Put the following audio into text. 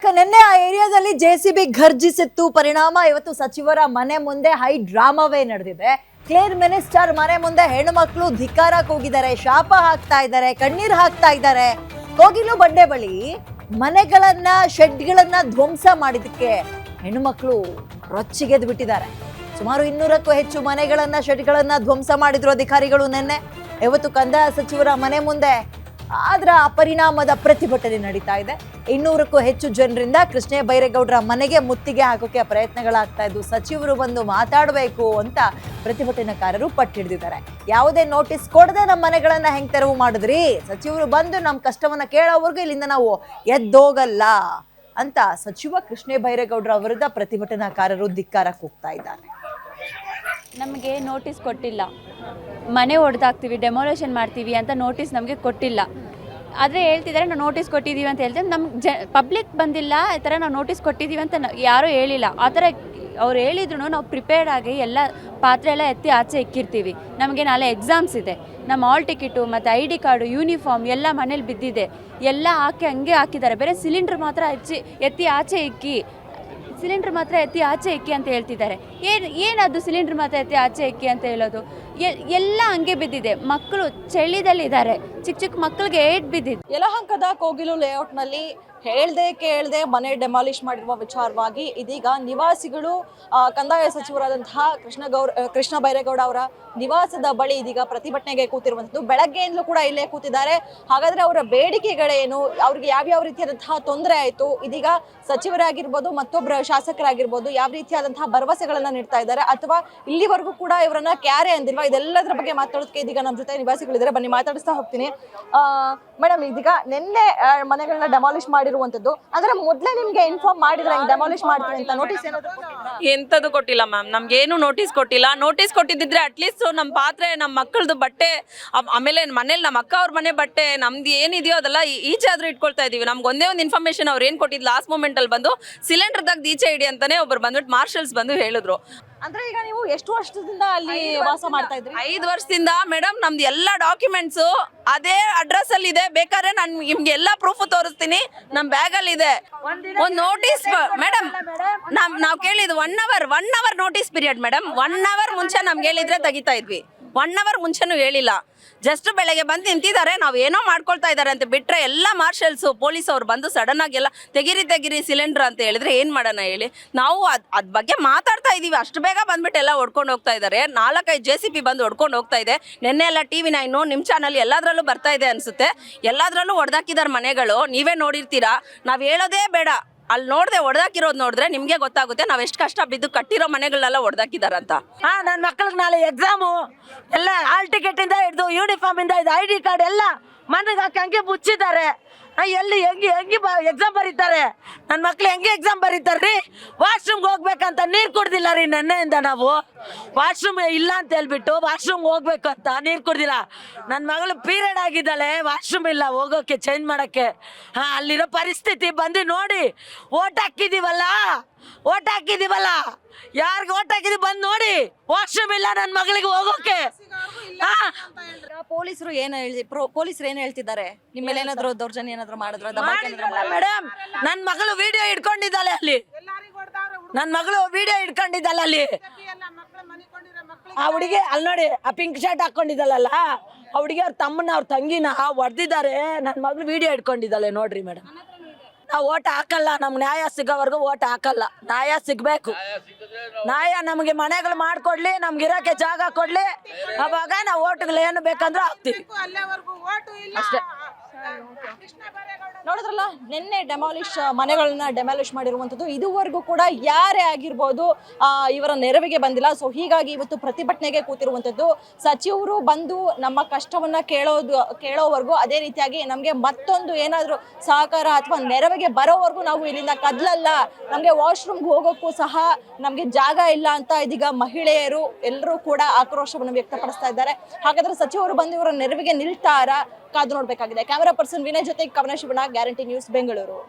ನಿನ್ನೆ ಆ ಏರಿಯಾದಲ್ಲಿ ಜೆಸಿಬಿ ಘರ್ಜಿಸಿತ್ತು. ಪರಿಣಾಮ ಇವತ್ತು ಸಚಿವರ ಮನೆ ಮುಂದೆ ಹೈ ಡ್ರಾಮಾವೇ ನಡೆದಿದೆ. ಕ್ಲೇರ್ ಮಿನಿಸ್ಟರ್ ಮನೆ ಮುಂದೆ ಹೆಣ್ಣು ಮಕ್ಕಳು ಧಿಕ್ಕಾರ ಕೂಗಿದ್ದಾರೆ, ಶಾಪ ಹಾಕ್ತಾ ಇದ್ದಾರೆ, ಕಣ್ಣೀರ್ ಹಾಕ್ತಾ ಇದ್ದಾರೆ. ಕೋಗಿಲು ಬಂಡೆ ಬಳಿ ಮನೆಗಳನ್ನ ಶೆಡ್ಗಳನ್ನ ಧ್ವಂಸ ಮಾಡಿದಕ್ಕೆ ಹೆಣ್ಣು ಮಕ್ಕಳು ರೊಚ್ಚಿಗೆದ್ದು ಬಿಟ್ಟಿದ್ದಾರೆ. ಸುಮಾರು 200ಕ್ಕೂ ಹೆಚ್ಚು ಮನೆಗಳನ್ನ ಶೆಡ್ಗಳನ್ನ ಧ್ವಂಸ ಮಾಡಿದ್ರು ಅಧಿಕಾರಿಗಳು ನಿನ್ನೆ. ಇವತ್ತು ಕಂದಾಯ ಸಚಿವರ ಮನೆ ಮುಂದೆ ಅದರ ಪರಿಣಾಮದ ಪ್ರತಿಭಟನೆ ನಡೀತಾ ಇದೆ. 200ಕ್ಕೂ ಹೆಚ್ಚು ಜನರಿಂದ ಕೃಷ್ಣ ಬೈರೇಗೌಡರ ಮನೆಗೆ ಮುತ್ತಿಗೆ ಹಾಕೋಕೆ ಪ್ರಯತ್ನಗಳಾಗ್ತಾ ಇದ್ದು, ಸಚಿವರು ಬಂದು ಮಾತಾಡಬೇಕು ಅಂತ ಪ್ರತಿಭಟನಾಕಾರರು ಪಟ್ಟಿಡಿದಿದ್ದಾರೆ. ಯಾವುದೇ ನೋಟಿಸ್ ಕೊಡದೆ ನಮ್ಮ ಮನೆಗಳನ್ನ ಹೆಂಗ್ ತೆರವು ಮಾಡಿದ್ರಿ, ಸಚಿವರು ಬಂದು ನಮ್ಮ ಕಷ್ಟವನ್ನ ಕೇಳೋವರೆಗೂ ಇಲ್ಲಿಂದ ನಾವು ಎದ್ದೋಗಲ್ಲ ಅಂತ ಸಚಿವ ಕೃಷ್ಣ ಬೈರೇಗೌಡರ ವಿರುದ್ಧ ಪ್ರತಿಭಟನಾಕಾರರು ಧಿಕ್ಕಾರ ಕೂಗ್ತಾ ಇದ್ದಾರೆ. ನಮಗೆ ನೋಟಿಸ್ ಕೊಟ್ಟಿಲ್ಲ, ಮನೆ ಹೊಡೆದಾಕ್ತೀವಿ, ಡೆಮೊಲೇಷನ್ ಮಾಡ್ತೀವಿ ಅಂತ ನೋಟಿಸ್ ನಮಗೆ ಕೊಟ್ಟಿಲ್ಲ. ಆದರೆ ಹೇಳ್ತಿದ್ದಾರೆ ನಾವು ನೋಟಿಸ್ ಕೊಟ್ಟಿದ್ದೀವಿ ಅಂತ ಹೇಳ್ತಾರೆ. ನಮ್ಗೆ ಪಬ್ಲಿಕ್ ಬಂದಿಲ್ಲ, ಈ ಥರ ನಾವು ನೋಟಿಸ್ ಕೊಟ್ಟಿದ್ದೀವಿ ಅಂತ ಯಾರೂ ಹೇಳಿಲ್ಲ. ಆ ಥರ ಅವ್ರು ಹೇಳಿದ್ರು ನಾವು ಪ್ರಿಪೇರ್ಡ್ ಆಗಿ ಎಲ್ಲ ಪಾತ್ರೆ ಎಲ್ಲ ಎತ್ತಿ ಆಚೆ ಇಕ್ಕಿರ್ತೀವಿ. ನಮಗೆ ನಾಳೆ ಎಕ್ಸಾಮ್ಸ್ ಇದೆ, ನಮ್ಮ ಹಾಲ್ ಟಿಕೆಟು ಮತ್ತು ID ಕಾರ್ಡು, ಯೂನಿಫಾರ್ಮ್ ಎಲ್ಲ ಮನೇಲಿ ಬಿದ್ದಿದೆ, ಎಲ್ಲ ಹಾಕಿ ಹಂಗೆ ಹಾಕಿದ್ದಾರೆ. ಬೇರೆ ಸಿಲಿಂಡ್ರ್ ಮಾತ್ರ ಎತ್ತಿ ಆಚೆ ಇಕ್ಕಿ, ಸಿಲಿಂಡ್ರ್ ಮಾತ್ರ ಎತ್ತಿ ಆಚೆ ಇಕ್ಕಿ ಅಂತ ಹೇಳ್ತಿದ್ದಾರೆ. ಏನದು ಸಿಲಿಂಡ್ರ್ ಮಾತ್ರ ಎತ್ತಿ ಆಚೆ ಇಕ್ಕಿ ಅಂತ ಹೇಳೋದು? ಎಲ್ಲ ಹಂಗೆ ಬಿದ್ದಿದೆ. ಮಕ್ಕಳು ಚಳಿದಲ್ಲಿದ್ದಾರೆ, ಚಿಕ್ಕ ಚಿಕ್ಕ ಮಕ್ಕಳಿಗೆ ಏಟ್ ಬಿದ್ದಿದೆ. ಯಲಹಂಕದ ಕೋಗಿಲು ಲೇಔಟ್ನಲ್ಲಿ ಹೇಳ್ದೆ ಕೇಳದೆ ಮನೆ ಡೆಮಾಲಿಷ್ ಮಾಡಿರುವ ವಿಚಾರವಾಗಿ ಇದೀಗ ನಿವಾಸಿಗಳು ಕಂದಾಯ ಸಚಿವರಾದಂತಹ ಕೃಷ್ಣ ಬೈರೇಗೌಡ ಅವರ ನಿವಾಸದ ಬಳಿ ಇದೀಗ ಪ್ರತಿಭಟನೆಗೆ ಕೂತಿರುವಂಥದ್ದು. ಬೆಳಗ್ಗೆಯಿಂದಲೂ ಕೂಡ ಇಲ್ಲೇ ಕೂತಿದ್ದಾರೆ. ಹಾಗಾದ್ರೆ ಅವರ ಬೇಡಿಕೆಗಳೇನು, ಅವ್ರಿಗೆ ಯಾವ್ಯಾವ ರೀತಿಯಾದಂತಹ ತೊಂದರೆ ಆಯಿತು, ಇದೀಗ ಸಚಿವರಾಗಿರ್ಬೋದು ಮತ್ತೊಬ್ಬರ ಶಾಸಕರಾಗಿರ್ಬೋದು ಯಾವ ರೀತಿಯಾದಂತಹ ಭರವಸೆಗಳನ್ನ ನೀಡ್ತಾ ಇದ್ದಾರೆ, ಅಥವಾ ಇಲ್ಲಿವರೆಗೂ ಕೂಡ ಇವರನ್ನ ಕ್ಯಾರೆ ಅಂದಿಲ್ವಾ, ಇದೆಲ್ಲದರ ಬಗ್ಗೆ ಮಾತಾಡೋದಕ್ಕೆ ಇದೀಗ ನಮ್ಮ ಜೊತೆ ನಿವಾಸಿಗಳಿದ್ದಾರೆ. ಬನ್ನಿ ಮಾತಾಡಿಸ್ತಾ ಹೋಗ್ತೀನಿ. ಮೇಡಮ್, ಇದೀಗ ನಿನ್ನೆ ಮನೆಗಳನ್ನ ಡೆಮಾಲಿಷ್ ಮಾಡಿರುವಂತದ್ದು, ಅಂದ್ರೆ ಮೊದಲೇ ನಿಮ್ಗೆ ಇನ್ಫಾರ್ಮ್ ಮಾಡಿದ್ರೆ ಡೆಮಾಲಿಷ್ ಮಾಡ್ತೀವಿ ಅಂತ ನೋಟಿಸ್ ಎಂತದ್ದು ಕೊಟ್ಟಿಲ್ಲ ಮ್ಯಾಮ್, ನಮ್ಗೇನು ನೋಟಿಸ್ ಕೊಟ್ಟಿಲ್ಲ. ನೋಟಿಸ್ ಕೊಟ್ಟಿದ್ರೆ ಅಟ್ಲೀಸ್ಟ್ ನಮ್ಮ ಪಾತ್ರೆ, ನಮ್ಮ ಮಕ್ಕಳದು ಬಟ್ಟೆ, ಆಮೇಲೆ ಮನೇಲಿ ನಮ್ಮ ಅಕ್ಕ ಅವ್ರ ಮನೆ ಬಟ್ಟೆ, ನಮ್ದು ಏನಿದೆಯೋ ಅದೆಲ್ಲ ಈಚೆ ಆದ್ರೂ ಇಟ್ಕೊಳ್ತಾ ಇದೀವಿ. ನಮ್ಗೆ ಒಂದೇ ಒಂದು ಇನ್ಫಾರ್ಮೇಶನ್ ಅವ್ರು ಏನ್ ಕೊಟ್ಟಿದ್ದು ಲಾಸ್ಟ್ ಮೂಮೆಂಟ್ ಅಲ್ಲಿ ಬಂದು ಸಿಲಿಂಡರ್ ದಾಗ ಈಚೆ ಇಡಿ ಅಂತಾನೆ ಒಬ್ರು ಬಂದ್ಬಿಟ್ಟು ಮಾರ್ಷಲ್ಸ್ ಬಂದು ಹೇಳಿದ್ರು. ಅಂದ್ರೆ ಈಗ ನೀವು ಎಷ್ಟು ವರ್ಷದಿಂದ ಅಲ್ಲಿ ವಾಸ ಮಾಡ್ತಾ ಇದ್ರಿ? 5 ವರ್ಷದಿಂದ ಮೇಡಮ್. ನಮ್ದು ಎಲ್ಲ ಡಾಕ್ಯುಮೆಂಟ್ಸ್ ಅದೇ ಅಡ್ರೆಸ್ ಅಲ್ಲಿ ಇದೆ. ಬೇಕಾದ್ರೆ ನಾನು ನಿಮ್ಗೆ ಎಲ್ಲಾ ಪ್ರೂಫ್ ತೋರಿಸ್ತೀನಿ, ನಮ್ ಬ್ಯಾಗ್ ಅಲ್ಲಿ ಇದೆ. ಒಂದು ನೋಟಿಸ್ ಮೇಡಮ್, ನಾವು ಕೇಳಿದ್ದು 1 hour notice period madam. 1 hour ಮುಂಚೆ ನಮ್ಗೆ ಹೇಳಿದ್ರೆ ತೆಗಿತಾ ಇದ್ವಿ. 1 ಅವರ್ ಮುಂಚೆನೂ ಹೇಳಿಲ್ಲ. ಜಸ್ಟ್ ಬೆಳಗ್ಗೆ ಬಂದು ನಿಂತಿದ್ದಾರೆ, ನಾವು ಏನೋ ಮಾಡ್ಕೊಳ್ತಾ ಇದ್ದಾರೆ ಅಂತ ಬಿಟ್ರೆ ಎಲ್ಲ ಮಾರ್ಷಲ್ಸ್ ಪೊಲೀಸ್ ಅವ್ರು ಬಂದು ಸಡನ್ ಆಗಿ ಎಲ್ಲ ತೆಗಿರಿ ಸಿಲಿಂಡರ್ ಅಂತ ಹೇಳಿದ್ರೆ ಏನ್ ಮಾಡೋಣ ಹೇಳಿ. ನಾವು ಅದ್ ಬಗ್ಗೆ ಮಾತಾಡ್ತಾ ಇದೀವಿ, ಅಷ್ಟು ಬೇಗ ಬಂದ್ಬಿಟ್ಟು ಎಲ್ಲ ಹೊಡ್ಕೊಂಡು ಹೋಗ್ತಾ ಇದ್ದಾರೆ. 4-5 JCB ಬಂದು ಹೊಡ್ಕೊಂಡು ಹೋಗ್ತಾ ಇದೆ. ನಿನ್ನೆ ಎಲ್ಲ TV9 ನಿಮ್ ಚಾನಲ್ ಎಲ್ಲದ್ರಲ್ಲೂ ಬರ್ತಾ ಇದೆ ಅನ್ಸುತ್ತೆ, ಎಲ್ಲದ್ರಲ್ಲೂ ಹೊಡೆದಾಕಿದಾರೆ ಮನೆಗಳು. ನೀವೇ ನೋಡಿರ್ತೀರಾ, ನಾವ್ ಹೇಳೋದೇ ಬೇಡ. ಅಲ್ಲಿ ನೋಡ್ದೆ ಹೊಡೆದಾಕಿರೋದು ನೋಡಿದ್ರೆ ನಿಮ್ಗೆ ಗೊತ್ತಾಗುತ್ತೆ ನಾವ್ ಎಷ್ಟು ಕಷ್ಟ ಬಿದ್ದು ಕಟ್ಟಿರೋ ಮನೆಗಳನ್ನೆಲ್ಲ ಹೊಡೆದಾಕಿದಾರಂತ. ನನ್ನ ಮಕ್ಕಳಿಗೆ ನಾಳೆ ಎಕ್ಸಾಮು, ಎಲ್ಲ ಹಾಲ್ ಟಿಕೆಟ್ ಇಂದ ಹಿಡಿದು ಯೂನಿಫಾರ್ಮ್ ಇಂದ ಇದು ID ಕಾರ್ಡ್ ಎಲ್ಲ ಮನೆಗೆ ಹಾಕಿ ಹಂಗೆ ಮುಚ್ಚಿದ್ದಾರೆ. ಎಲ್ಲಿ ಹೆಂಗೆ ಎಕ್ಸಾಮ್ ಬರೀತಾರೆ ನನ್ನ ಮಕ್ಳು? ಹೆಂಗೆ ಎಕ್ಸಾಮ್ ಬರೀತಾರ್ರಿ? ವಾಶ್ರೂಮ್ಗೆ ಹೋಗ್ಬೇಕಂತ ನೀರು ಕುಡ್ದಿಲ್ಲ ರೀ. ನೆನ್ನೆಯಿಂದ ನಾವು ವಾಶ್ರೂಮ್ ಇಲ್ಲ ಅಂತ ಹೇಳ್ಬಿಟ್ಟು ವಾಶ್ರೂಮ್ಗೆ ಹೋಗ್ಬೇಕಂತ ನೀರು ಕುಡ್ದಿಲ್ಲ. ನನ್ನ ಮಗಳು ಪೀರಿಯಡ್ ಆಗಿದ್ದಾಳೆ, ವಾಶ್ರೂಮ್ ಇಲ್ಲ ಹೋಗೋಕೆ, ಚೇಂಜ್ ಮಾಡೋಕ್ಕೆ. ಅಲ್ಲಿರೋ ಪರಿಸ್ಥಿತಿ ಬಂದು ನೋಡಿ. ಓಟ್ ಹಾಕಿದೀವಲ್ಲ, ಯಾರಿಗೆ ಓಟ್ ಹಾಕಿದೀವಿ ಬಂದು ನೋಡಿ. ವಾಶ್ರೂಮ್ ಇಲ್ಲ ನನ್ನ ಮಗಳಿಗೆ ಹೋಗೋಕೆ. ಪೊಲೀಸರು ಏನ್ ಹೇಳ್ತಿದ್ದಾರೆ? ನಿಮ್ಮ ಮೇಲೆ ಏನಾದ್ರು ದೌರ್ಜನ್ಯ ಏನಾದ್ರು ಮಾಡಿದ್ರು? ಮೇಡಮ್, ನನ್ನ ಮಗಳು ವಿಡಿಯೋ ಇಟ್ಕೊಂಡಿದ್ದಾಳೆ ಅಲ್ಲಿ. ಆ ಹುಡುಗಿ ಅಲ್ಲಿ ನೋಡಿ, ಆ ಪಿಂಕ್ ಶರ್ಟ್ ಹಾಕೊಂಡಿದ್ದಾಳಲ್ಲ, ಆ ಹುಡುಗಿ ಅವ್ರ ತಮ್ಮನ ಅವ್ರ ತಂಗಿನ ಹೊಡೆದಿದ್ದಾರೆ. ನನ್ನ ಮಗಳು ವಿಡಿಯೋ ಇಟ್ಕೊಂಡಿದ್ದಾಳೆ ನೋಡ್ರಿ ಮೇಡಮ್. ನಾವು ಓಟ್ ಹಾಕಲ್ಲ, ನಮ್ಗೆ ನ್ಯಾಯ ಸಿಗೋವರೆಗೂ ಓಟ್ ಹಾಕಲ್ಲ. ನ್ಯಾಯ ಸಿಗ್ಬೇಕು. ನ್ಯಾಯ ನಮಗೆ ಮನೆಗಳು ಮಾಡ್ಕೊಡ್ಲಿ, ನಮ್ಗೆ ಇರೋಕೆ ಜಾಗ ಕೊಡ್ಲಿ, ಅವಾಗ ನಾವು ಓಟ್ಗಳು ಏನು ಬೇಕಂದ್ರೆ ಹಾಕ್ತೀವಿ ಅಷ್ಟೇ. ನೋಡಿದ್ರಲ್ಲ, ನಿನ್ನೆ ಮನೆಗಳನ್ನ ಡೆಮಾಲಿಷ್ ಮಾಡಿರುವಂಥದ್ದು. ಇದುವರೆಗೂ ಕೂಡ ಯಾರೇ ಆಗಿರ್ಬೋದು ಇವರ ನೆರವಿಗೆ ಬಂದಿಲ್ಲ. ಸೊ ಹೀಗಾಗಿ ಇವತ್ತು ಪ್ರತಿಭಟನೆಗೆ ಕೂತಿರುವಂಥದ್ದು. ಸಚಿವರು ಬಂದು ನಮ್ಮ ಕಷ್ಟವನ್ನ ಕೇಳೋವರೆಗೂ, ಅದೇ ರೀತಿಯಾಗಿ ನಮಗೆ ಮತ್ತೊಂದು ಏನಾದರೂ ಸಹಕಾರ ಅಥವಾ ನೆರವಿಗೆ ಬರೋವರೆಗೂ ನಾವು ಇಲ್ಲಿಂದ ಕದಲಲ್ಲ, ನಮಗೆ ವಾಶ್ರೂಮ್ಗೆ ಹೋಗೋಕ್ಕೂ ಸಹ ನಮಗೆ ಜಾಗ ಇಲ್ಲ ಅಂತ ಇದೀಗ ಮಹಿಳೆಯರು ಎಲ್ಲರೂ ಕೂಡ ಆಕ್ರೋಶವನ್ನು ವ್ಯಕ್ತಪಡಿಸ್ತಾ ಇದ್ದಾರೆ. ಹಾಗಾದ್ರೆ ಸಚಿವರು ಬಂದು ಇವರ ನೆರವಿಗೆ ನಿಲ್ತಾರಾ? ಕಾದು ನೋಡ್ಬೇಕಾಗಿದೆ. ಕ್ಯಾಮರಾ ಪರ್ಸನ್ ವಿನಯ್ ಜೊತೆ ಕವನ ಶಿವಣ್ಣ, ಗ್ಯಾರಂಟಿ ನ್ಯೂಸ್, ಬೆಂಗಳೂರು.